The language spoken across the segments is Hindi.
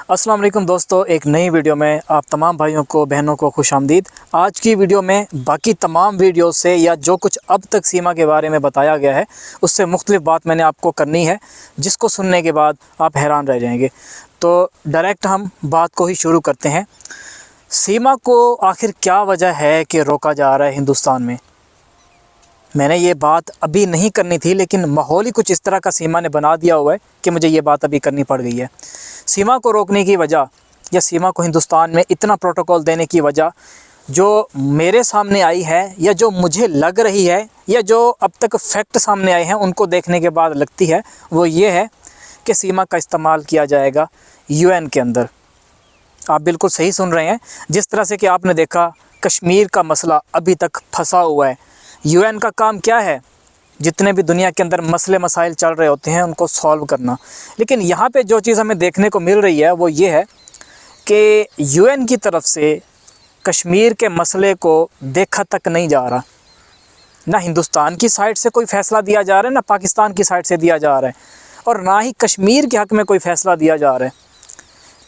अस्सलाम वालेकुम दोस्तों, एक नई वीडियो में आप तमाम भाइयों को बहनों को खुशामदीद। आज की वीडियो में बाकी तमाम वीडियो से या जो कुछ अब तक सीमा के बारे में बताया गया है उससे मुख्तलिफ बात मैंने आपको करनी है, जिसको सुनने के बाद आप हैरान रह जाएंगे। तो डायरेक्ट हम बात को ही शुरू करते हैं। सीमा को आखिर क्या वजह है कि रोका जा रहा है हिंदुस्तान में? मैंने ये बात अभी नहीं करनी थी, लेकिन माहौल ही कुछ इस तरह का सीमा ने बना दिया हुआ है कि मुझे ये बात अभी करनी पड़ गई है। सीमा को रोकने की वजह या सीमा को हिंदुस्तान में इतना प्रोटोकॉल देने की वजह जो मेरे सामने आई है या जो मुझे लग रही है या जो अब तक फैक्ट सामने आए हैं उनको देखने के बाद लगती है, वो ये है कि सीमा का इस्तेमाल किया जाएगा यूएन के अंदर। आप बिल्कुल सही सुन रहे हैं। जिस तरह से कि आपने देखा कश्मीर का मसला अभी तक फंसा हुआ है। यूएन का काम क्या है? जितने भी दुनिया के अंदर मसले मसाइल चल रहे होते हैं उनको सॉल्व करना। लेकिन यहाँ पे जो चीज़ हमें देखने को मिल रही है वो ये है कि यूएन की तरफ से कश्मीर के मसले को देखा तक नहीं जा रहा। ना हिंदुस्तान की साइड से कोई फ़ैसला दिया जा रहा है, ना पाकिस्तान की साइड से दिया जा रहा है, और ना ही कश्मीर के हक़ में कोई फ़ैसला दिया जा रहा है।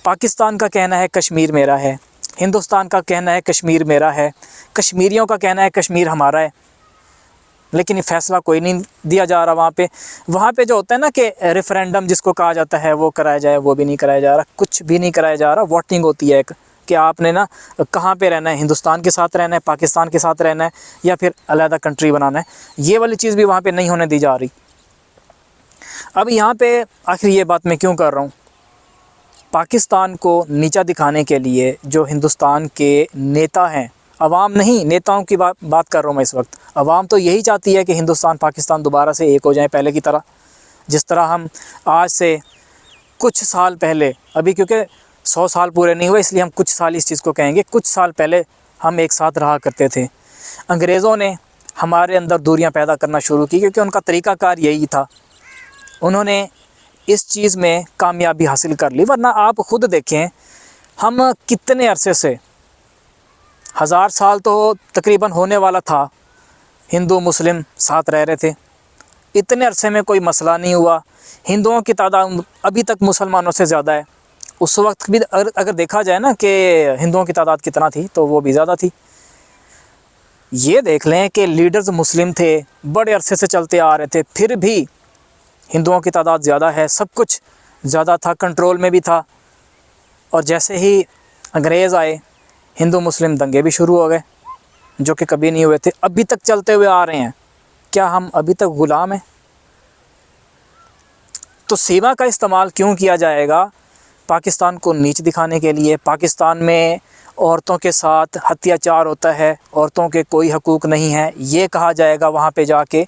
पाकिस्तान का कहना है कश्मीर मेरा है, हिंदुस्तान का कहना है कश्मीर मेरा है, कश्मीरियों का कहना है कश्मीर हमारा है, लेकिन ये फ़ैसला कोई नहीं दिया जा रहा। वहाँ पे जो होता है ना कि रेफरेंडम जिसको कहा जाता है वो कराया जाए, वो भी नहीं कराया जा रहा, कुछ भी नहीं कराया जा रहा। वोटिंग होती है एक कि आपने ना कहाँ पे रहना है, हिंदुस्तान के साथ रहना है, पाकिस्तान के साथ रहना है, या फिर अलग कंट्री बनाना है। ये वाली चीज़ भी वहाँ पे नहीं होने दी जा रही। अब यहाँ पे आखिर ये बात मैं क्यों कर रहा हूँ? पाकिस्तान को नीचा दिखाने के लिए जो हिंदुस्तान के नेता हैं, अवाम नहीं, नेताओं की बात कर रहा हूँ मैं इस वक्त। अवाम तो यही चाहती है कि हिंदुस्तान पाकिस्तान दोबारा से एक हो जाए पहले की तरह। जिस तरह हम आज से कुछ साल पहले, अभी क्योंकि 100 साल पूरे नहीं हुए इसलिए हम कुछ साल इस चीज़ को कहेंगे, कुछ साल पहले हम एक साथ रहा करते थे। अंग्रेज़ों ने हमारे अंदर दूरियां पैदा करना शुरू की क्योंकि उनका तरीक़ाकार यही था। उन्होंने इस चीज़ में कामयाबी हासिल कर ली। वरना आप ख़ुद देखें, हम कितने अरसे से, 1000 साल तो तकरीबन होने वाला था, हिंदू मुस्लिम साथ रह रहे थे। इतने अरसे में कोई मसला नहीं हुआ। हिंदुओं की तादाद अभी तक मुसलमानों से ज़्यादा है। उस वक्त भी अगर देखा जाए ना कि हिंदुओं की तादाद कितना थी, तो वो भी ज़्यादा थी। ये देख लें कि लीडर्स मुस्लिम थे, बड़े अरसे से चलते आ रहे थे, फिर भी हिंदुओं की तादाद ज़्यादा है, सब कुछ ज़्यादा था, कंट्रोल में भी था। और जैसे ही अंग्रेज़ आए, हिंदू मुस्लिम दंगे भी शुरू हो गए जो कि कभी नहीं हुए थे, अभी तक चलते हुए आ रहे हैं। क्या हम अभी तक ग़ुलाम हैं? तो सीमा का इस्तेमाल क्यों किया जाएगा? पाकिस्तान को नीच दिखाने के लिए। पाकिस्तान में औरतों के साथ अत्याचार होता है, औरतों के कोई हकूक़ नहीं है, ये कहा जाएगा वहाँ पे जाके।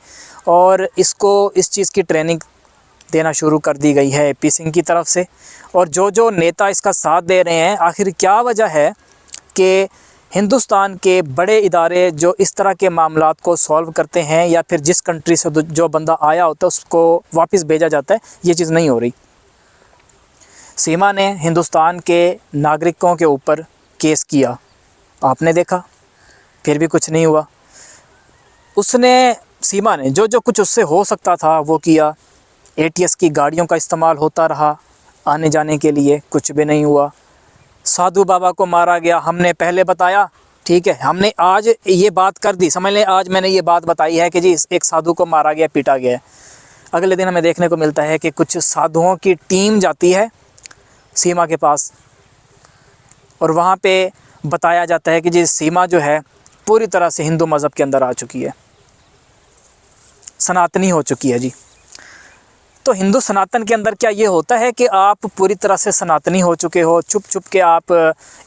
और इसको इस चीज़ की ट्रेनिंग देना शुरू कर दी गई है पी सिंह की तरफ से। और जो नेता इसका साथ दे रहे हैं, आखिर क्या वजह है कि हिंदुस्तान के बड़े इदारे जो इस तरह के मामलात को सॉल्व करते हैं या फिर जिस कंट्री से जो बंदा आया होता है उसको वापस भेजा जाता है, ये चीज़ नहीं हो रही। सीमा ने हिंदुस्तान के नागरिकों के ऊपर केस किया, आपने देखा, फिर भी कुछ नहीं हुआ। सीमा ने जो कुछ उससे हो सकता था वो किया। ATS की गाड़ियों का इस्तेमाल होता रहा आने जाने के लिए, कुछ भी नहीं हुआ। साधु बाबा को मारा गया, हमने पहले बताया, ठीक है, हमने आज ये बात कर दी, समझ लें आज मैंने ये बात बताई है कि जी एक साधु को मारा गया, पीटा गया है। अगले दिन हमें देखने को मिलता है कि कुछ साधुओं की टीम जाती है सीमा के पास और वहाँ पे बताया जाता है कि जी सीमा जो है पूरी तरह से हिंदू मज़हब के अंदर आ चुकी है, सनातनी हो चुकी है जी। तो हिंदू सनातन के अंदर क्या ये होता है कि आप पूरी तरह से सनातनी हो चुके हो, छुप छुप के आप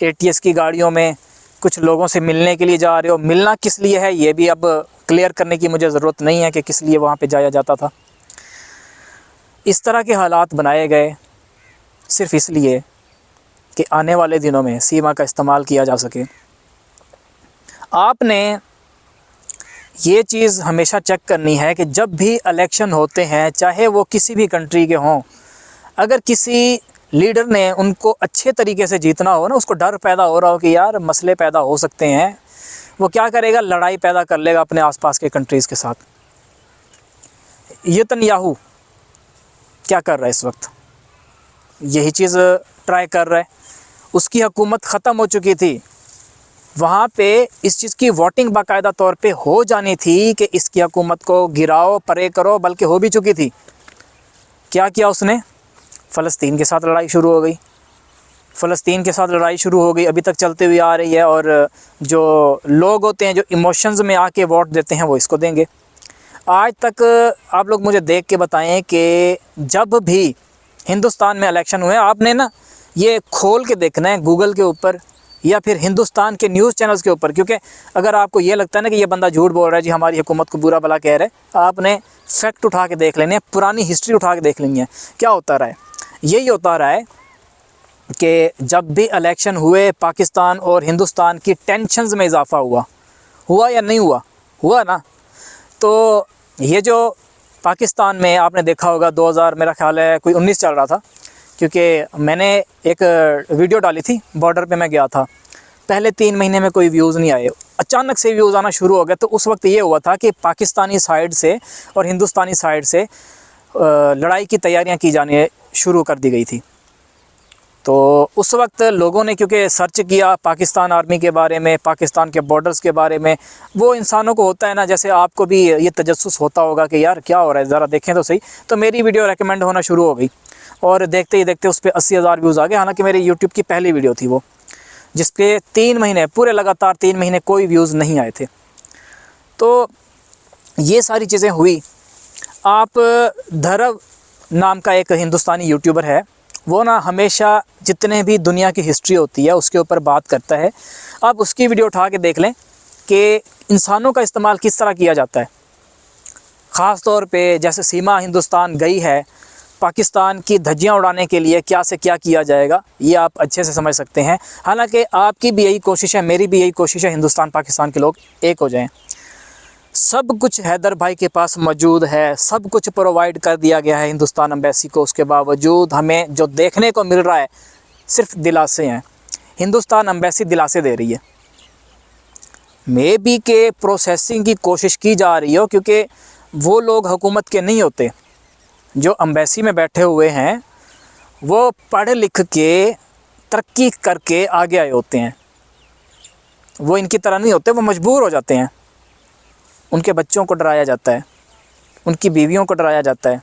ATS की गाड़ियों में कुछ लोगों से मिलने के लिए जा रहे हो? मिलना किस लिए है ये भी अब क्लियर करने की मुझे ज़रूरत नहीं है कि किस लिए वहाँ पे जाया जाता था। इस तरह के हालात बनाए गए सिर्फ़ इसलिए कि आने वाले दिनों में सीमा का इस्तेमाल किया जा सके। आपने ये चीज़ हमेशा चेक करनी है कि जब भी इलेक्शन होते हैं, चाहे वो किसी भी कंट्री के हों, अगर किसी लीडर ने उनको अच्छे तरीके से जीतना हो ना, उसको डर पैदा हो रहा हो कि यार मसले पैदा हो सकते हैं, वो क्या करेगा? लड़ाई पैदा कर लेगा अपने आसपास के कंट्रीज़ के साथ। नेतन्याहू क्या कर रहा है इस वक्त? यही चीज़ ट्राई कर रहा है, उसकी हुकूमत ख़त्म हो चुकी थी, वहाँ पे इस चीज़ की वोटिंग बाकायदा तौर पे हो जानी थी कि इसकी हुकूमत को गिराओ, परे करो, बल्कि हो भी चुकी थी। क्या किया उसने? फ़लस्तीन के साथ लड़ाई शुरू हो गई। फ़लस्तीन के साथ लड़ाई शुरू हो गई, अभी तक चलती हुई आ रही है। और जो लोग होते हैं जो इमोशंस में आके वोट देते हैं वो इसको देंगे। आज तक आप लोग मुझे देख के बताएं कि जब भी हिंदुस्तान में इलेक्शन हुए, आपने ना ये खोल के देखना है गूगल के ऊपर या फिर हिंदुस्तान के न्यूज़ चैनल्स के ऊपर, क्योंकि अगर आपको ये लगता है ना कि ये बंदा झूठ बोल रहा है जी, हमारी हुकूमत को बुरा भला कह रहा है, आपने फैक्ट उठा के देख लेने हैं, पुरानी हिस्ट्री उठा के देख लेनी है। क्या होता रहा है? यही होता रहा है कि जब भी इलेक्शन हुए पाकिस्तान और हिंदुस्तान की टेंशन्स में इजाफा हुआ या नहीं हुआ? हुआ ना। तो ये जो पाकिस्तान में आपने देखा होगा 2000 मेरा ख्याल है कोई 19 चल रहा था, क्योंकि मैंने एक वीडियो डाली थी, बॉर्डर पे मैं गया था। पहले 3 महीने में कोई व्यूज़ नहीं आए, अचानक से व्यूज़ आना शुरू हो गए। तो उस वक्त ये हुआ था कि पाकिस्तानी साइड से और हिंदुस्तानी साइड से लड़ाई की तैयारियां की जाने शुरू कर दी गई थी। तो उस वक्त लोगों ने क्योंकि सर्च किया पाकिस्तान आर्मी के बारे में, पाकिस्तान के बॉर्डर्स के बारे में, वो इंसानों को होता है ना, जैसे आपको भी ये तजस्सुस होता होगा कि यार क्या हो रहा है, ज़रा देखें तो सही। तो मेरी वीडियो रेकमेंड होना शुरू हो गई और देखते ही देखते उस पर 80,000 व्यूज़ आ गए। हालांकि मेरी यूट्यूब की पहली वीडियो थी वो, जिसके 3 महीने पूरे लगातार 3 महीने कोई व्यूज़ नहीं आए थे। तो ये सारी चीज़ें हुई। आप धर्म नाम का एक हिंदुस्तानी यूट्यूबर है, वो ना हमेशा जितने भी दुनिया की हिस्ट्री होती है उसके ऊपर बात करता है। आप उसकी वीडियो उठा के देख लें कि इंसानों का इस्तेमाल किस तरह किया जाता है। ख़ास तौर पे जैसे सीमा हिंदुस्तान गई है, पाकिस्तान की धज्जियां उड़ाने के लिए क्या से क्या किया जाएगा ये आप अच्छे से समझ सकते हैं। हालांकि आपकी भी यही कोशिश है, मेरी भी यही कोशिश है, हिंदुस्तान पाकिस्तान के लोग एक हो जाएं। सब कुछ हैदर भाई के पास मौजूद है, सब कुछ प्रोवाइड कर दिया गया है हिंदुस्तान एम्बेसी को। उसके बावजूद हमें जो देखने को मिल रहा है सिर्फ दिलासे हैं। हिंदुस्तान एम्बेसी दिलासे दे रही है, मे बी के प्रोसेसिंग की कोशिश की जा रही हो, क्योंकि वो लोग हुकूमत के नहीं होते जो एम्बेसी में बैठे हुए हैं, वो पढ़ लिख के तरक्की करके आगे आए होते हैं। वो इनकी तरह नहीं होते, वो मजबूर हो जाते हैं। उनके बच्चों को डराया जाता है, उनकी बीवियों को डराया जाता है,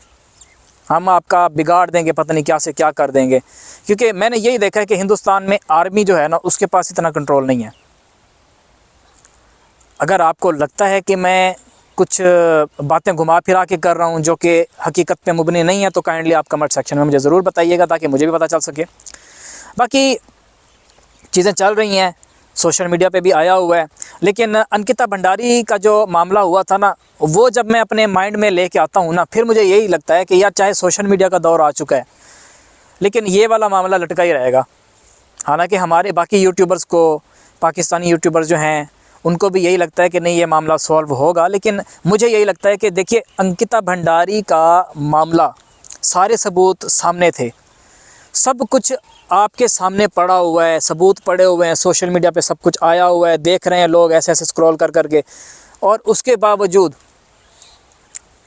हम आपका बिगाड़ देंगे, पता नहीं क्या से क्या कर देंगे। क्योंकि मैंने यही देखा है कि हिंदुस्तान में आर्मी जो है ना, उसके पास इतना कंट्रोल नहीं है। अगर आपको लगता है कि मैं कुछ बातें घुमा फिरा के कर रहा हूँ जो कि हकीकत पे मुबनी नहीं है, तो काइंडली आप कमेंट सेक्शन में मुझे ज़रूर बताइएगा ताकि मुझे भी पता चल सके। बाकी चीज़ें चल रही हैं, सोशल मीडिया पे भी आया हुआ है। लेकिन अंकिता भंडारी का जो मामला हुआ था ना, वो जब मैं अपने माइंड में लेके आता हूँ ना, फिर मुझे यही लगता है कि यार चाहे सोशल मीडिया का दौर आ चुका है, लेकिन ये वाला मामला लटका ही रहेगा। हालांकि हमारे बाकी यूट्यूबर्स को, पाकिस्तानी यूट्यूबर्स जो हैं, उनको भी यही लगता है कि नहीं ये मामला सॉल्व होगा। लेकिन मुझे यही लगता है कि देखिए, अंकिता भंडारी का मामला, सारे सबूत सामने थे, सब कुछ आपके सामने पड़ा हुआ है, सबूत पड़े हुए हैं, सोशल मीडिया पे सब कुछ आया हुआ है, देख रहे हैं लोग ऐसे ऐसे स्क्रॉल कर करके। और उसके बावजूद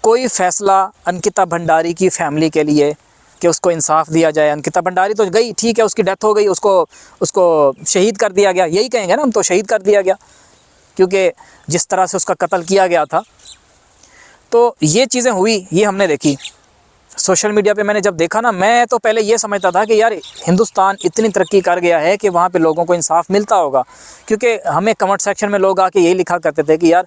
कोई फ़ैसला अंकिता भंडारी की फ़ैमिली के लिए कि उसको इंसाफ दिया जाए। अंकिता भंडारी तो गई, ठीक है, उसकी डेथ हो गई, उसको शहीद कर दिया गया, यही कहेंगे ना हम तो, शहीद कर दिया गया, क्योंकि जिस तरह से उसका कत्ल किया गया था। तो ये चीज़ें हुई, ये हमने देखी सोशल मीडिया पे। मैंने जब देखा ना, मैं तो पहले ये समझता था कि यार हिंदुस्तान इतनी तरक्की कर गया है कि वहाँ पे लोगों को इंसाफ मिलता होगा, क्योंकि हमें कमेंट सेक्शन में लोग आके यही लिखा करते थे कि यार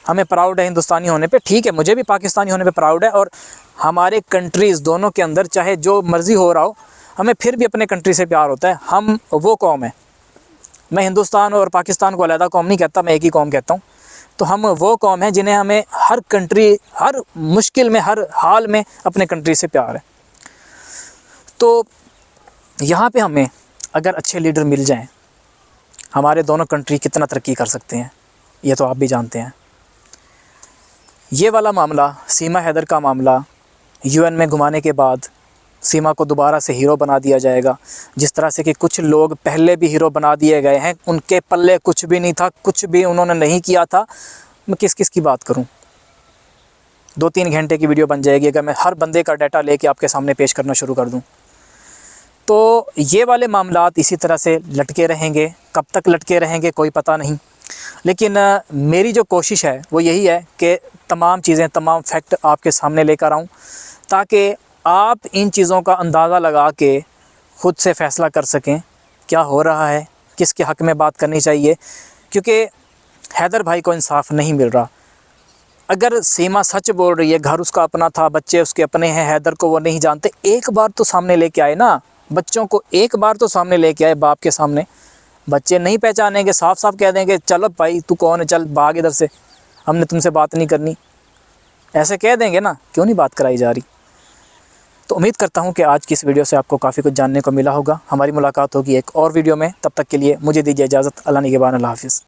हमें प्राउड है हिंदुस्तानी होने पे। ठीक है, मुझे भी पाकिस्तानी होने पे प्राउड है, और हमारे कंट्रीज़ दोनों के अंदर चाहे जो मर्ज़ी हो रहा हो, हमें फिर भी अपने कंट्री से प्यार होता है। हम वो कौम है, मैं हिंदुस्तान और पाकिस्तान को अलहदा कौम नहीं कहता, मैं एक ही कौम कहता हूँ। तो हम वो कौम है जिन्हें हमें हर कंट्री, हर मुश्किल में, हर हाल में अपने कंट्री से प्यार है। तो यहाँ पे हमें अगर अच्छे लीडर मिल जाएं, हमारे दोनों कंट्री कितना तरक्की कर सकते हैं, ये तो आप भी जानते हैं। ये वाला मामला, सीमा हैदर का मामला, यूएन में घुमाने के बाद सीमा को दोबारा से हीरो बना दिया जाएगा। जिस तरह से कि कुछ लोग पहले भी हीरो बना दिए गए हैं, उनके पल्ले कुछ भी नहीं था, कुछ भी उन्होंने नहीं किया था। मैं किस किस की बात करूं? 2-3 घंटे की वीडियो बन जाएगी अगर मैं हर बंदे का डाटा लेके आपके सामने पेश करना शुरू कर दूं। तो ये वाले मामलात इसी तरह से लटके रहेंगे, कब तक लटके रहेंगे कोई पता नहीं। लेकिन मेरी जो कोशिश है वो यही है कि तमाम चीज़ें, तमाम फैक्ट आपके सामने लेकर आऊँ, ताकि आप इन चीज़ों का अंदाज़ा लगा के ख़ुद से फ़ैसला कर सकें क्या हो रहा है, किसके हक़ में बात करनी चाहिए। क्योंकि हैदर भाई को इंसाफ नहीं मिल रहा। अगर सीमा सच बोल रही है, घर उसका अपना था, बच्चे उसके अपने हैं, हैदर को वो नहीं जानते, एक बार तो सामने लेके आए ना, बच्चों को एक बार तो सामने लेके आए बाप के सामने। बच्चे नहीं पहचानेंगे, साफ साफ कह देंगे चलो भाई तू कौन है, चल भाग इधर से, हमने तुमसे बात नहीं करनी, ऐसे कह देंगे ना, क्यों नहीं बात कराई जा रही। तो उम्मीद करता हूँ कि आज की इस वीडियो से आपको काफ़ी कुछ जानने को मिला होगा। हमारी मुलाकात होगी एक और वीडियो में, तब तक के लिए मुझे दीजिए इजाज़त। अल्लाह निगहबान, अल्लाह हाफ़िज़।